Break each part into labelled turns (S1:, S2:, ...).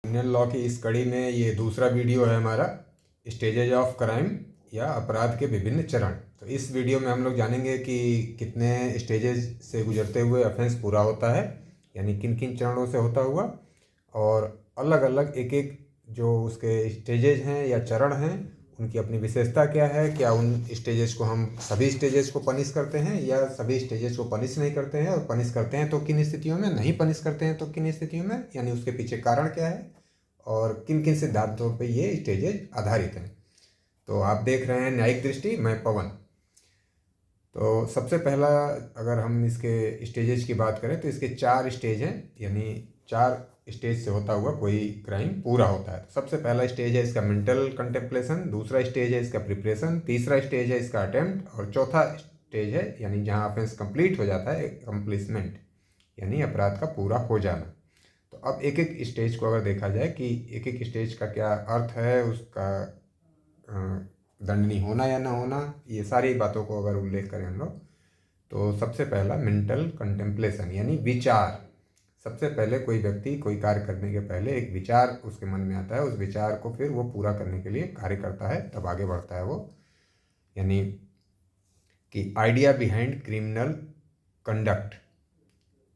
S1: Criminal law की इस कड़ी में ये दूसरा वीडियो है हमारा, स्टेजेज ऑफ क्राइम या अपराध के विभिन्न चरण। तो इस वीडियो में हम लोग जानेंगे कि कितने स्टेजेज से गुजरते हुए ऑफेंस पूरा होता है, यानी किन किन चरणों से होता हुआ, और अलग अलग एक एक जो उसके स्टेजेज हैं या चरण हैं उनकी अपनी विशेषता क्या है। क्या उन स्टेजेस को हम सभी स्टेजेस को पनिश करते हैं या सभी स्टेजेस को पनिश नहीं करते हैं, और पनिश करते हैं तो किन स्थितियों में, नहीं पनिश करते हैं तो किन स्थितियों में, यानी उसके पीछे कारण क्या है और किन किन सिद्धांतों पे ये स्टेजेज आधारित हैं। तो आप देख रहे हैं न्यायिक दृष्टि, मैं पवन। तो सबसे पहला अगर हम इसके स्टेजेस की बात करें तो इसके 4 स्टेज हैं, यानी 4 स्टेज से होता हुआ कोई क्राइम पूरा होता है। तो सबसे पहला स्टेज है इसका मेंटल कंटेम्पलेशन, दूसरा स्टेज है इसका प्रिपरेशन, तीसरा स्टेज है इसका अटेम्प्ट, और चौथा स्टेज है यानी जहाँ ऑफेंस कंप्लीट हो जाता है, कंप्लीसमेंट, यानी अपराध का पूरा हो जाना। तो अब एक एक स्टेज को अगर देखा जाए कि एक एक स्टेज का क्या अर्थ है, उसका दंडनीय होना या ना होना, ये सारी बातों को अगर उल्लेख करें हम लोग, तो सबसे पहला मेंटल कंटेम्पलेशन यानी विचार। सबसे पहले कोई व्यक्ति कोई कार्य करने के पहले एक विचार उसके मन में आता है, उस विचार को फिर वो पूरा करने के लिए कार्य करता है, तब आगे बढ़ता है वो। यानी कि आइडिया बिहाइंड क्रिमिनल कंडक्ट,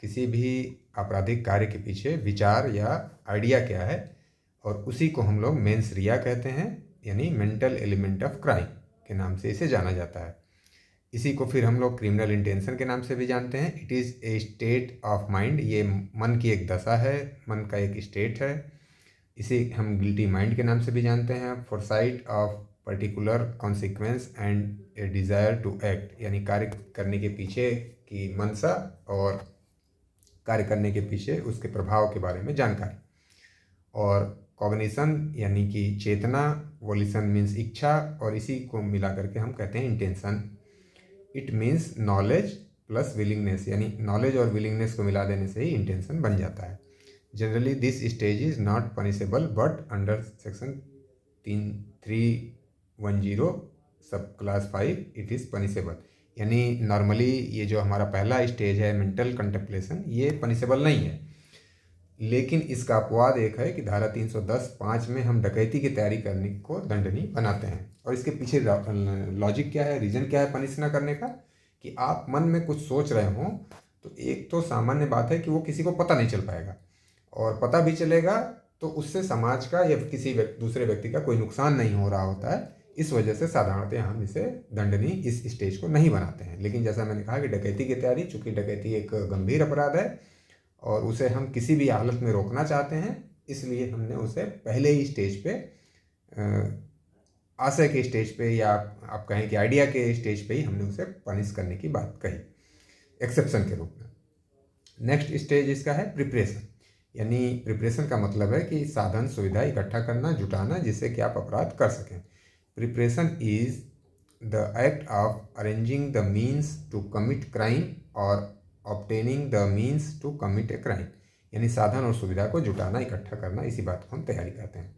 S1: किसी भी आपराधिक कार्य के पीछे विचार या आइडिया क्या है, और उसी को हम लोग मेंस रिया कहते हैं, यानी मेंटल एलिमेंट ऑफ क्राइम के नाम से इसे जाना जाता है। इसी को फिर हम लोग क्रिमिनल इंटेंशन के नाम से भी जानते हैं। It is a state of mind, ये मन की एक दशा है, मन का एक स्टेट है। इसे हम गिल्टी माइंड के नाम से भी जानते हैं। Foresight of particular consequence and a desire to act, यानी कार्य करने के पीछे की मंशा और कार्य करने के पीछे उसके प्रभाव के बारे में जानकारी। और कॉग्निशन यानी कि चेतना, वोलिशन मीन्स इच्छा, और इसी को मिला करके हम कहते हैं intention. It means knowledge plus willingness, यानी नॉलेज और विलिंगनेस को मिला देने से ही इंटेंशन बन जाता है। Generally this stage is not punishable but under section 310 सब क्लास 5 इट इज़ पनिशेबल। यानी नॉर्मली ये जो हमारा पहला स्टेज है मेंटल कंटेम्पलेशन, ये पनिशेबल नहीं है, लेकिन इसका अपवाद एक है कि धारा 310(5) में हम डकैती की तैयारी करने को दंडनीय बनाते हैं। और इसके पीछे लॉजिक क्या है, रीज़न क्या है पनिश ना करने का, कि आप मन में कुछ सोच रहे हों तो एक तो सामान्य बात है कि वो किसी को पता नहीं चल पाएगा, और पता भी चलेगा तो उससे समाज का या किसी दूसरे व्यक्ति का कोई नुकसान नहीं हो रहा होता है। इस वजह से साधारणतः हम इसे दंडनीय इस स्टेज को नहीं बनाते हैं। लेकिन जैसा मैंने कहा कि डकैती की तैयारी, चूँकि डकैती एक गंभीर अपराध है और उसे हम किसी भी हालत में रोकना चाहते हैं, इसलिए हमने उसे पहले ही स्टेज पे, आशय के स्टेज पे, या आप कहें कि आइडिया के स्टेज पे ही हमने उसे पनिश करने की बात कही, एक्सेप्शन के रूप में। नेक्स्ट स्टेज इसका है प्रिपरेशन, यानी प्रिपरेशन का मतलब है कि साधन सुविधा इकट्ठा करना, जुटाना, जिससे कि आप अपराध कर सकें। Preparation is the act of arranging the means to commit crime और obtaining the means to commit a crime, यानी साधन और सुविधा को जुटाना, इकट्ठा करना, इसी बात को हम तैयारी कहते हैं।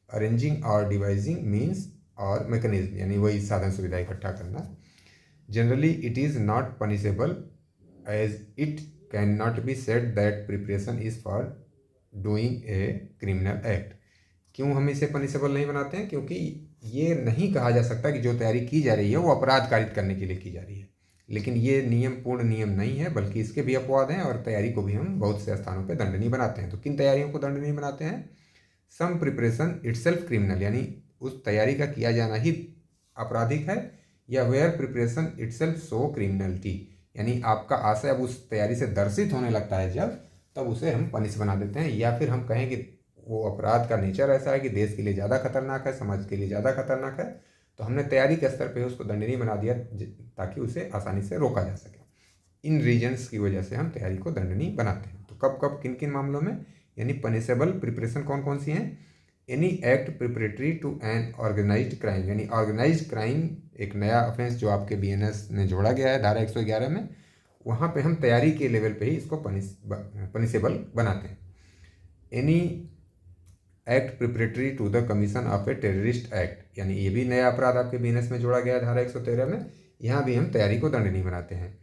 S1: अरेंजिंग और डिवाइजिंग मीन्स और मैकेनिज्म, यानी वही साधन सुविधा इकट्ठा करना। Generally it is not punishable as it can not be said that preparation is for doing a criminal act. क्यों हम इसे पनिशेबल नहीं बनाते हैं? क्योंकि ये नहीं कहा जा सकता कि जो तैयारी की जा रही है वो अपराध कारित करने के लिए की जा रही है। लेकिन ये नियम पूर्ण नियम नहीं है, बल्कि इसके भी अपवाद हैं, और तैयारी को भी हम बहुत से स्थानों पर दंडनीय बनाते हैं। तो किन तैयारियों को दंडनीय बनाते हैं? सम प्रिपरेशन इटसेल्फ क्रिमिनल, यानी उस तैयारी का किया जाना ही आपराधिक है, या where preparation itself show criminality, यानी आपका आशय अब उस तैयारी से दर्शित होने लगता है जब, तब उसे हम पनिश बना देते हैं। या फिर हम कहें कि वो अपराध का नेचर ऐसा है कि देश के लिए ज़्यादा खतरनाक है, समाज के लिए ज़्यादा खतरनाक है, तो हमने तैयारी के स्तर पे उसको दंडनीय बना दिया ताकि उसे आसानी से रोका जा सके। इन रीजन्स की वजह से हम तैयारी को दंडनीय बनाते हैं। तो कब कब किन किन मामलों में, यानी पनिशेबल प्रिपरेशन कौन कौन सी हैं? Any act preparatory to an organized crime, यानी ऑर्गेनाइज्ड क्राइम एक नया ऑफेंस जो आपके BNS में जोड़ा गया है धारा 111 में, वहाँ पे हम तैयारी के लेवल पे ही इसको पनिशेबल बनाते हैं। Any act preparatory to the commission of a terrorist act, यानी ये भी नया अपराध आपके BNS में जोड़ा गया है धारा 113 में, यहाँ भी हम तैयारी को दंडनीय बनाते हैं।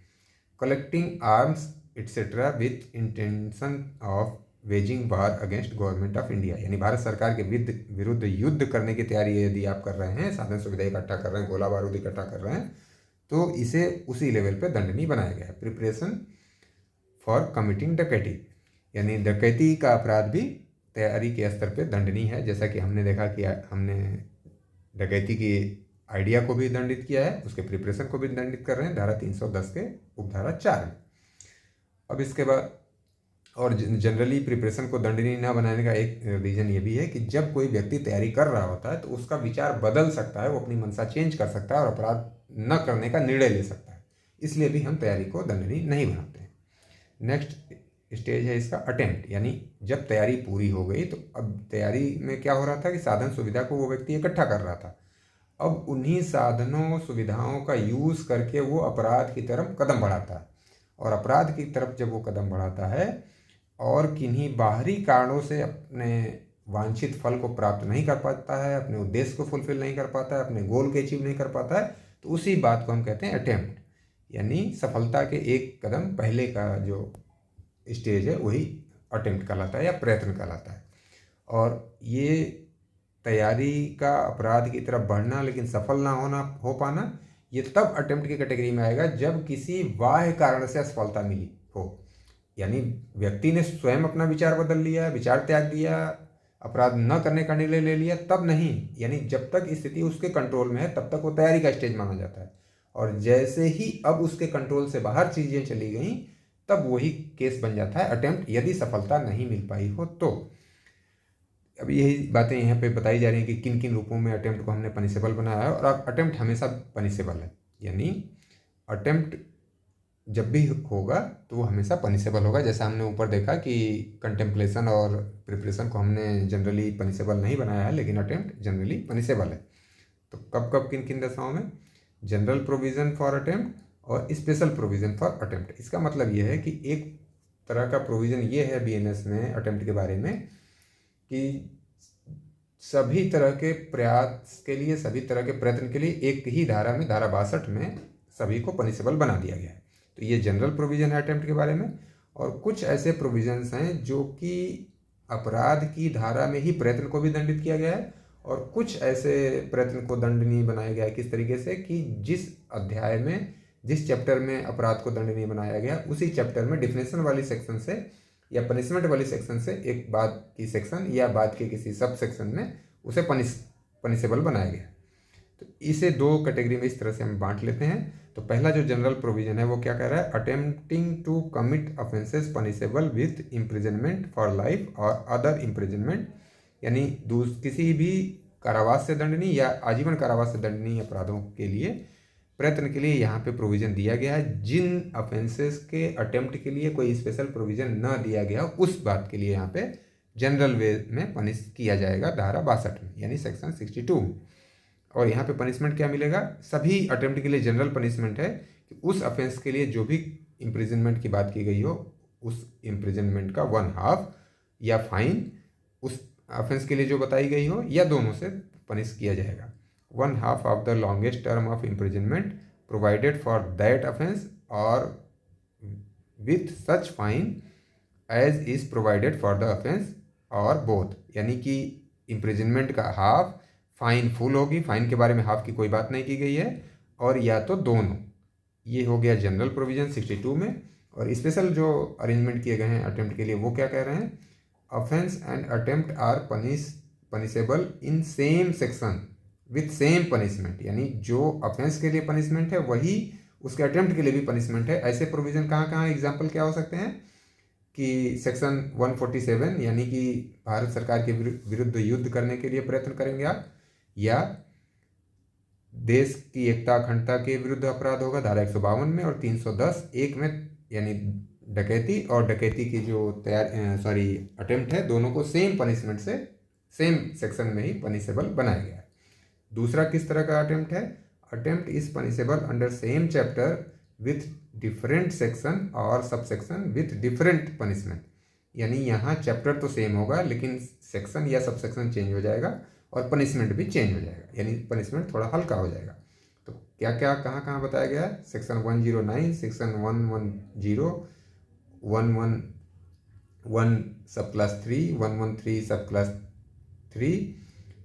S1: Collecting arms etcetera with intention of waging war against government of India, यानी भारत सरकार के विरुद्ध युद्ध करने की तैयारी यदि आप कर रहे हैं, साधन सुविधा इकट्ठा कर रहे हैं, गोला बारूद इकट्ठा कर रहे हैं, तो इसे उसी लेवल पे दंडनीय बनाया गया है। प्रिपरेशन फॉर कमिटिंग डकैती, यानी डकैती का अपराध भी तैयारी के स्तर पे दंडनीय है। जैसा कि हमने देखा कि हमने डकैती की आइडिया को भी दंडित किया है, उसके प्रिपरेशन को भी दंडित कर रहे हैं धारा 310 के उपधारा 4 में। अब इसके बाद और जनरली प्रिपरेशन को दंडनीय न बनाने का एक रीज़न ये भी है कि जब कोई व्यक्ति तैयारी कर रहा होता है तो उसका विचार बदल सकता है, वो अपनी मंशा चेंज कर सकता है और अपराध न करने का निर्णय ले सकता है, इसलिए भी हम तैयारी को दंडनीय नहीं बनाते हैं। नेक्स्ट स्टेज है इसका अटेम्प्ट, यानी जब तैयारी पूरी हो गई तो अब तैयारी में क्या हो रहा था कि साधन सुविधा को वो व्यक्ति इकट्ठा कर रहा था, अब उन्हीं साधनों सुविधाओं का यूज़ करके वो अपराध की तरफ कदम बढ़ाता है, और अपराध की तरफ जब वो कदम बढ़ाता है और किन्हीं बाहरी कारणों से अपने वांछित फल को प्राप्त नहीं कर पाता है, अपने उद्देश्य को फुलफिल नहीं कर पाता है, अपने गोल को अचीव नहीं कर पाता है, तो उसी बात को हम कहते हैं अटेम्प्ट, यानी सफलता के एक कदम पहले का जो स्टेज है वही अटेम्प्ट कहलाता है या प्रयत्न कहलाता है। और ये तैयारी का अपराध की तरफ बढ़ना लेकिन सफल ना हो पाना, ये तब अटेम्प्ट की कैटेगरी में आएगा जब किसी बाह्य कारण से असफलता मिली हो, यानी व्यक्ति ने स्वयं अपना विचार बदल लिया, विचार त्याग दिया, अपराध न करने का निर्णय ले लिया, तब नहीं, यानी जब तक स्थिति उसके कंट्रोल में है तब तक वो तैयारी का स्टेज माना जाता है, और जैसे ही अब उसके कंट्रोल से बाहर चीज़ें चली गई तब वही केस बन जाता है अटेम्प्ट, यदि सफलता नहीं मिल पाई हो तो। अब यही बातें यहाँ पे बताई जा रही हैं कि किन किन रूपों में अटेम्प्ट को हमने पनिशेबल बनाया है, और अब अटेम्प्ट हमेशा पनिशेबल है, यानी अटेम्प्ट जब भी होगा तो वो हमेशा पनिशेबल होगा। जैसा हमने ऊपर देखा कि कंटेम्पलेशन और प्रिपरेशन को हमने जनरली पनिशेबल नहीं बनाया है, लेकिन अटेम्प्ट जनरली पनिशेबल है। तो कब कब किन किन दशाओं में? जनरल प्रोविज़न फॉर अटेम्प्ट और स्पेशल प्रोविज़न फॉर अटेम्प्ट। इसका मतलब ये है कि एक तरह का प्रोविज़न ये है बीएनएस में अटेम्प्ट के बारे में कि सभी तरह के प्रयास के लिए, सभी तरह के प्रयत्न के लिए एक ही धारा में, धारा 62 में सभी को पनिशेबल बना दिया गया है। तो ये जनरल प्रोविज़न है अटेम्प्ट के बारे में। और कुछ ऐसे प्रोविज़न्स हैं जो कि अपराध की धारा में ही प्रयत्न को भी दंडित किया गया है, और कुछ ऐसे प्रयत्न को दंडनीय बनाया गया है किस तरीके से कि जिस अध्याय में, जिस चैप्टर में अपराध को दंडनीय बनाया गया उसी चैप्टर में डिफिनेशन वाली सेक्शन से या पनिशमेंट वाली सेक्शन से एक बाद की सेक्शन या बाद के किसी सब सेक्शन में उसे पनिशेबल बनाया गया। तो इसे दो कैटेगरी में इस तरह से हम बांट लेते हैं। तो पहला जो जनरल प्रोविजन है वो क्या कह रहा है? Attempting to commit offences punishable with imprisonment for life और अदर इम्प्रिजनमेंट, यानी किसी भी कारावास से दंडनीय या आजीवन कारावास से दंडनीय अपराधों के लिए प्रयत्न के लिए यहाँ पे प्रोविज़न दिया गया है। जिन ऑफेंसेस के अटेम्प्ट के लिए कोई स्पेशल प्रोविज़न न दिया गया उस बात के लिए यहाँ पे जनरल वे में पनिश किया जाएगा धारा 62 में, यानी सेक्शन 62। और यहाँ पे पनिशमेंट क्या मिलेगा? सभी अटेम्प्ट के लिए जनरल पनिशमेंट है कि उस ऑफेंस के लिए जो भी इम्प्रिजनमेंट की बात की गई हो उस इम्प्रिजनमेंट का 1/2 या फाइन उस ऑफेंस के लिए जो बताई गई हो या दोनों से पनिश किया जाएगा। 1/2 of the longest term of imprisonment provided for that offence और with such fine as is provided for the offence और बोथ, यानी कि इम्प्रिजनमेंट का हाफ, फाइन फुल होगी, फाइन के बारे में हाफ की कोई बात नहीं की गई है, और या तो दोनों। ये हो गया जनरल प्रोविजन 62 में। और स्पेशल जो अरेंजमेंट किए गए हैं अटेम्प्ट के लिए वो क्या कह रहे हैं? Offence and attempt are punishable in same section with same punishment, यानी जो ऑफेंस के लिए पनिशमेंट है वही उसके अटेम्प्ट के लिए भी पनिशमेंट है। ऐसे प्रोविज़न कहाँ कहाँ एग्जाम्पल क्या हो सकते हैं कि सेक्शन 147, यानी कि भारत सरकार के विरुद्ध युद्ध करने के लिए प्रयत्न करेंगे आप, या देश की एकता अखंडता के विरुद्ध अपराध होगा धारा 152 में, और 310 एक में, यानी डकैती और डकैती की जो अटेम्प्ट है दोनों को सेम पनिशमेंट से सेम सेक्शन में ही पनिशेबल बनाया गया है। दूसरा किस तरह का अटेम्प्ट है? Attempt is punishable under same chapter with different section और सबसेक्शन विथ डिफरेंट पनिशमेंट, यानी यहाँ चैप्टर तो सेम होगा लेकिन सेक्शन या सबसेक्शन चेंज हो जाएगा और पनिशमेंट भी चेंज हो जाएगा, यानी पनिशमेंट थोड़ा हल्का हो जाएगा। तो क्या क्या कहाँ कहाँ बताया गया है? सेक्शन 109, सेक्शन 110, 1 सब क्लास 3, 113 सब क्लास 3,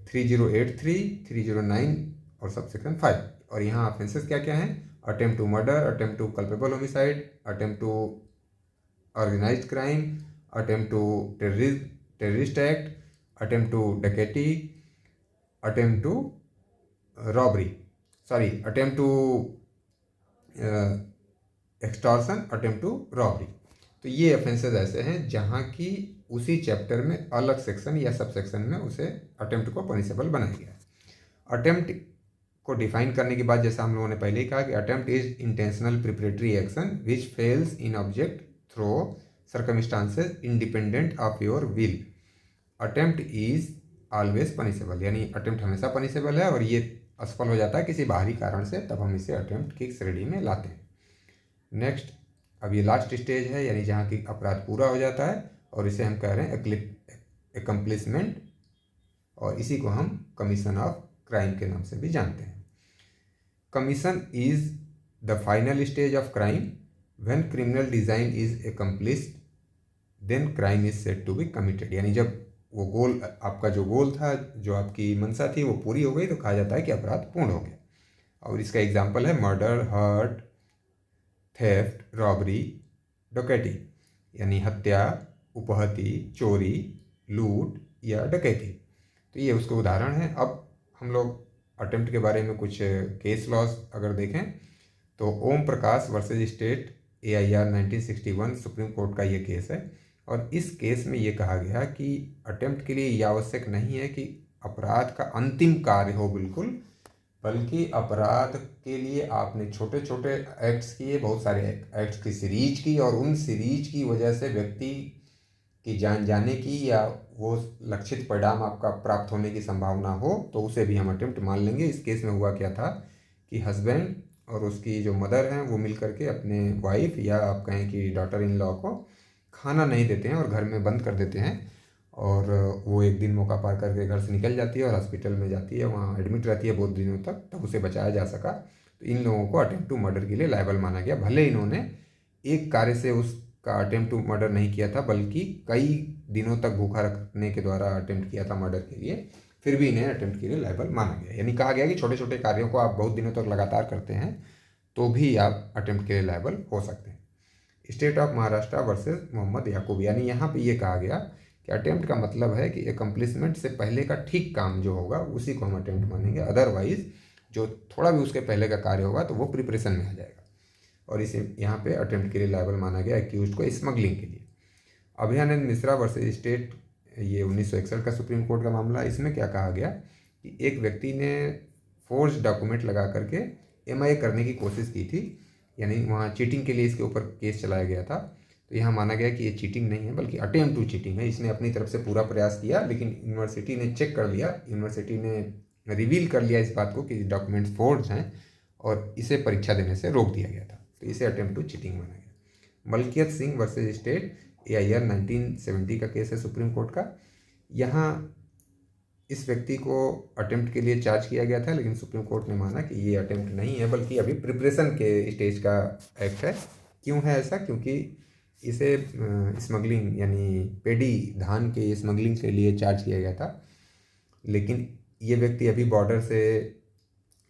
S1: 3083, 309 और सब सेक्शन 5। और यहाँ ऑफेंसेस क्या क्या हैं? Attempt to murder, attempt to culpable homicide, attempt to organised crime, attempt to terrorist act, attempt to डकैती, attempt to robbery, sorry attempt to extortion, attempt to robbery. तो ये offences ऐसे हैं जहाँ की उसी चैप्टर में अलग सेक्शन या सब सेक्शन में उसे अटेम्प्ट को पनिशेबल बनाया गया है। अटेम्प्ट को डिफाइन करने के बाद जैसा हम लोगों ने पहले ही कहा कि attempt is intentional preparatory action which fails in object through circumstances independent of your will. Attempt is always punishable, यानी अटेम्प्ट हमेशा पनिशेबल है और ये असफल हो जाता है किसी बाहरी कारण से, तब हम इसे अटेम्प्ट की श्रेणी में लाते हैं। नेक्स्ट, अब ये लास्ट स्टेज है, यानी जहाँ की अपराध पूरा हो जाता है और इसे हम कह रहे हैं एकम्प्लिसमेंट, और इसी को हम कमीशन ऑफ क्राइम के नाम से भी जानते हैं। Commission is the final stage of crime. When criminal design is accomplished then crime is said to be committed, यानी जब वो गोल, आपका जो गोल था, जो आपकी मंशा थी, वो पूरी हो गई तो कहा जाता है कि अपराध पूर्ण हो गया। और इसका एग्जाम्पल है मर्डर, हर्ट, थेफ्ट, रॉबरी, डकैती, यानी हत्या, उपहति, चोरी, लूट या डकैती। तो ये उसके उदाहरण हैं। अब हम लोग अटेम्प्ट के बारे में कुछ केस लॉज अगर देखें तो Om Prakash versus state AIR 1961 supreme court का ये केस है। और इस केस में ये कहा गया कि अटेम्प्ट के लिए ये आवश्यक नहीं है कि अपराध का अंतिम कार्य हो बिल्कुल, बल्कि अपराध के लिए आपने छोटे छोटे एक्ट्स किए, बहुत सारे एक्ट्स की सीरीज की, और उन सीरीज की वजह से व्यक्ति की जान जाने की या वो लक्षित परिणाम आपका प्राप्त होने की संभावना हो तो उसे भी हम अटेम्प्ट मान लेंगे। इस केस में हुआ क्या था कि हस्बैंड और उसकी जो मदर हैं वो मिल करके अपने वाइफ या आप कहें कि डॉटर इन लॉ को खाना नहीं देते हैं और घर में बंद कर देते हैं, और वो एक दिन मौका पार करके घर से निकल जाती है और हॉस्पिटल में जाती है, वहाँ एडमिट रहती है बहुत दिनों तक, तब उसे बचाया जा सका। तो इन लोगों को अटेम्प्ट टू मर्डर के लिए लायबल माना गया। भले इन्होंने एक कार्य से उसका अटेम्प्ट टू मर्डर नहीं किया था, बल्कि कई दिनों तक भूखा रखने के द्वारा अटेम्प्ट किया था मर्डर के लिए, फिर भी इन्हें अटेम्प्ट के लिए लायबल माना गया। यानी कहा गया कि छोटे छोटे कार्यों को आप बहुत दिनों तक लगातार करते हैं तो भी आप अटेम्प्ट के लिए लायबल हो सकते हैं। State of Maharashtra versus Mohammad Yakub, यानी यहाँ पे ये कहा गया कि अटेम्प्ट का मतलब है कि एकम्प्लिसमेंट से पहले का ठीक काम जो होगा उसी को हम अटेम्प्ट मानेंगे, अदरवाइज जो थोड़ा भी उसके पहले का कार्य होगा तो वो प्रिपरेशन में आ जाएगा। और इसे यहाँ पे अटेम्प्ट के लिए लायबल माना गया एक्यूज को स्मगलिंग के लिए। अभयानंद मिश्रा वर्सेस स्टेट, ये 1961 का सुप्रीम कोर्ट का मामला। इसमें क्या कहा गया कि एक व्यक्ति ने फोर्ज डॉक्यूमेंट लगा करके MIA करने की कोशिश की थी, यानी वहाँ चीटिंग के लिए इसके ऊपर केस चलाया गया था। तो यहाँ माना गया कि ये चीटिंग नहीं है बल्कि अटेम्प्ट टू चीटिंग है। इसने अपनी तरफ से पूरा प्रयास किया, लेकिन यूनिवर्सिटी ने चेक कर लिया, यूनिवर्सिटी ने रिवील कर लिया इस बात को कि डॉक्यूमेंट्स फोर्ज हैं और इसे परीक्षा देने से रोक दिया गया था, तो इसे अटेम्प्ट टू चीटिंग माना गया। मलकियत सिंह वर्सेज स्टेट AIR 1970 का केस है सुप्रीम कोर्ट का। यहाँ इस व्यक्ति को अटेम्प्ट के लिए चार्ज किया गया था, लेकिन सुप्रीम कोर्ट ने माना कि ये अटेम्प्ट नहीं है बल्कि अभी प्रिपरेशन के स्टेज का एक्ट है। क्यों है ऐसा? क्योंकि इसे स्मगलिंग यानी पेडी धान के स्मगलिंग के लिए चार्ज किया गया था, लेकिन ये व्यक्ति अभी बॉर्डर से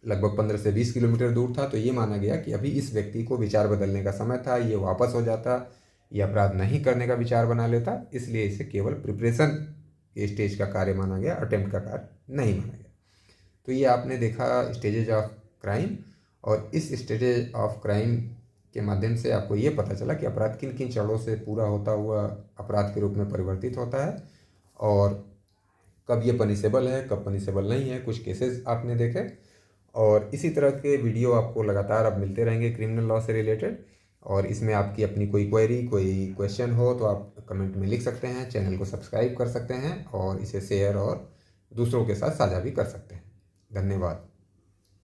S1: लगभग 15 से 20 किलोमीटर दूर था। तो ये माना गया कि अभी इस व्यक्ति को विचार बदलने का समय था, ये वापस हो जाता, ये अपराध नहीं करने का विचार बना लेता, इसलिए इसे केवल प्रिपरेशन के स्टेज का कार्य माना गया, अटेम्प्ट का कार्य नहीं माना गया। तो ये आपने देखा स्टेजेज ऑफ क्राइम, और इस स्टेजेज ऑफ क्राइम के माध्यम से आपको ये पता चला कि अपराध किन किन चरणों से पूरा होता हुआ अपराध के रूप में परिवर्तित होता है और कब ये पनिशेबल है, कब पनिशेबल नहीं है। कुछ केसेस आपने देखे, और इसी तरह के वीडियो आपको लगातार अब मिलते रहेंगे क्रिमिनल लॉ से रिलेटेड। और इसमें आपकी अपनी कोई क्वेरी, कोई क्वेश्चन हो तो आप कमेंट में लिख सकते हैं, चैनल को सब्सक्राइब कर सकते हैं और इसे शेयर और दूसरों के साथ साझा भी कर सकते हैं। धन्यवाद।